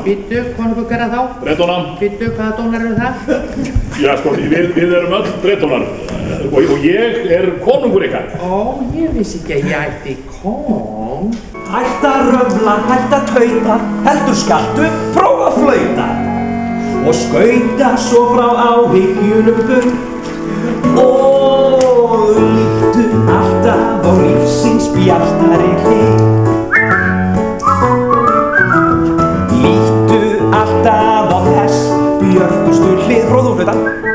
Býttu, konungur hverja þá? Bretóna. Býttu, hvaða dónar eru það? Já, sko, við erum öll bretónar og ég er konungur ykkar. Ó, ég vissi ekki að ég ætti kóng. Hætt að röfla, hætt að tauta, heldur skaltu, prófa að flauta og skauta svo frá áhyggjunum burt og líktu alltaf á lífsins bjartari hlið. Líktu alltaf á þess björtustu hlið. Prófaðu að flauta.